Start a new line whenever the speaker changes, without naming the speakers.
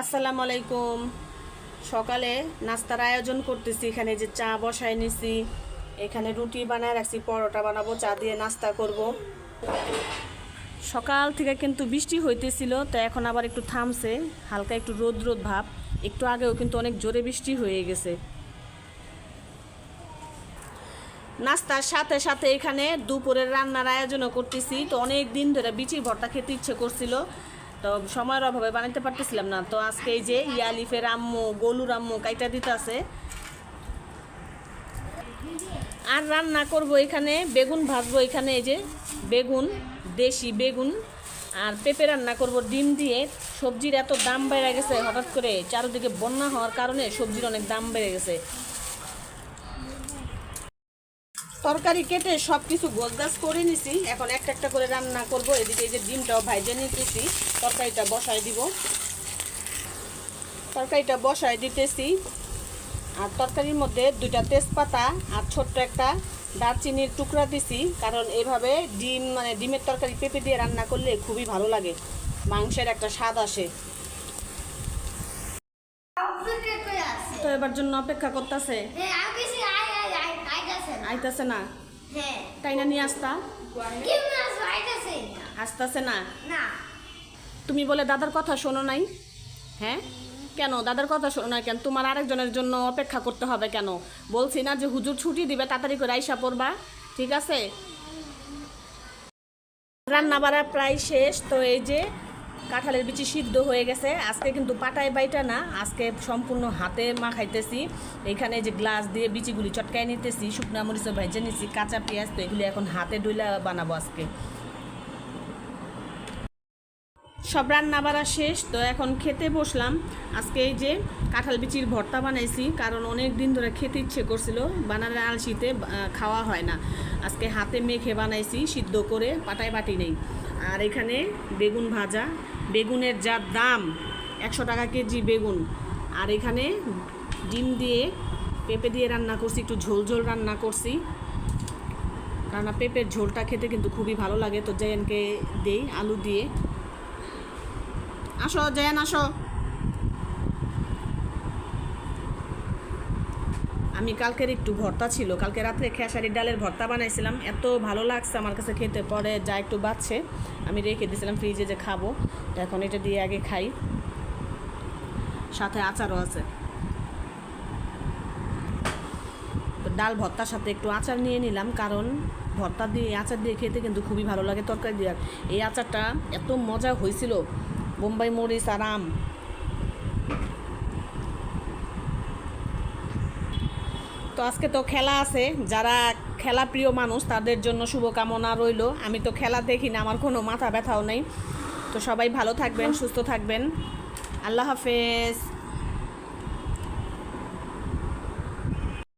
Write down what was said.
আসসালামু আলাইকুম। সকালে নাস্তার আয়োজন করতেছি। এখানে যে চা বসায় নিছি, এখানে রুটি বানায় রাখছি, পরোটা বানাবো, চা দিয়ে নাস্তা করব। সকাল থেকে কিন্তু বৃষ্টি হইতেছিল, তো এখন আবার একটু থামছে, হালকা একটু রোদ রোদ ভাব। একটু আগেও কিন্তু অনেক জোরে বৃষ্টি হয়ে গেছে। নাস্তার সাথে সাথে এখানে দুপুরের রান্নার আয়োজনও করতেছি। তো অনেক দিন ধরে বিচির ভর্তা খেতে ইচ্ছে করছিল, তো সময়ের অভাবে বানাইতে পারতেছিলাম না। তো আজকে এই যে ইয়ালিফের আম্মু, গোলুর আম্মু কাইটা দিতেছে। আর রান্না করব এখানে বেগুন ভাজবো। এখানে এই যে বেগুন, দেশি বেগুন, আর পেঁপে রান্না করব ডিম দিয়ে। সবজির এত দাম বেড়ে গেছে হঠাৎ করে, চারিদিকে বন্যা হওয়ার কারণে সবজির অনেক দাম বেড়ে গেছে। তরকারি কেটে সব কিছু গোছগাছ করে নিছি, এখন একটা একটা করে রান্না করব। এদিকে এই যে ডিমটাও ভাইজে নিতেছি, তরকারিটা বসায় দিব। তরকারিটা বসায় দিতেছি, আর তরকারির মধ্যে 2টা তেজপাতা আর ছোট্ট একটা দারচিনির টুকরা দিছি, কারণ এভাবে ডিমের তরকারি পেঁপে দিয়ে রান্না করলে খুবই ভালো লাগে, মাংসের একটা স্বাদ আসে। তো এবার জন্য অপেক্ষা করতেছে, আইতাছে না, তাই না? নিয়ে আসতেছে না। তুমি বলে দাদার কথা শোনো নাই? হ্যাঁ, কেন দাদার কথা শোনো না কেন? তোমার আরেকজনের জন্য অপেক্ষা করতে হবে কেন? বলছি না যে হুজুর ছুটি দিবে, তাড়াতাড়ি করে আইসা পড়বা, ঠিক আছে? রান্না বাড়া প্রায় শেষ। তো এই যে কাঁঠালের বিচি সিদ্ধ হয়ে গেছে। আজকে কিন্তু পাটায় বাইটা না, আজকে সম্পূর্ণ হাতে মাখাইতেছি। এখানে যে গ্লাস দিয়ে বিচিগুলি চটকায় নিতেছি, শুকনা মরিচও ভেজে নিছি, কাঁচা পেঁয়াজ। তো এগুলি এখন হাতে ডইলা বানাবো আজকে। সব রান্না বাড়া শেষ, তো এখন খেতে বসলাম। আজকে এই যে কাঁঠাল বিচির ভর্তা বানাইছি, কারণ অনেক দিন ধরে খেতে ইচ্ছে করছিল, বানানোর আলসিতে খাওয়া হয় না। আজকে হাতে মেখে বানাইছি, সিদ্ধ করে, পাটায় বাটি নেই। আর এখানে বেগুন ভাজা, বেগুনের যা দাম, 100 টাকা কেজি বেগুন। আর এখানে ডিম দিয়ে পেঁপে দিয়ে রান্না করছি, একটু ঝোল ঝোল রান্না করছি, কারণ পেঁপের ঝোলটা খেতে কিন্তু খুবই ভালো লাগে। তো জায়ানকে দেই আলু দিয়ে। আসো জায়ান, আসো। আমি কালকের একটু ভর্তা ছিল, কালকে রাত্রে খেসারির ডালের ভর্তা বানাইছিলাম, এত ভালো লাগছে আমার কাছে খেতে। পরে যা একটু বাচ্ছে, আমি রেখে দিয়েছিলাম ফ্রিজে যে খাবো, তো এখন এটা দিয়ে আগে খাই। সাথে আচারও আছে, তো ডাল ভর্তার সাথে একটু আচার নিয়ে নিলাম, কারণ ভর্তা দিয়ে আচার দিয়ে খেতে কিন্তু খুবই ভালো লাগে, তরকারি দিয়ে। এই আচারটা এত মজা হয়েছিল, বোম্বাই মরিচ আর আম। তো আজকে তো খেলা আছে, যারা খেলা প্রিয় মানুষ তাদের জন্য শুভকামনা রইল। আমি তো খেলা দেখি না, আমার কোনো মাথা ব্যথাও নেই। তো সবাই ভালো থাকবেন, সুস্থ থাকবেন। আল্লাহ হাফেজ।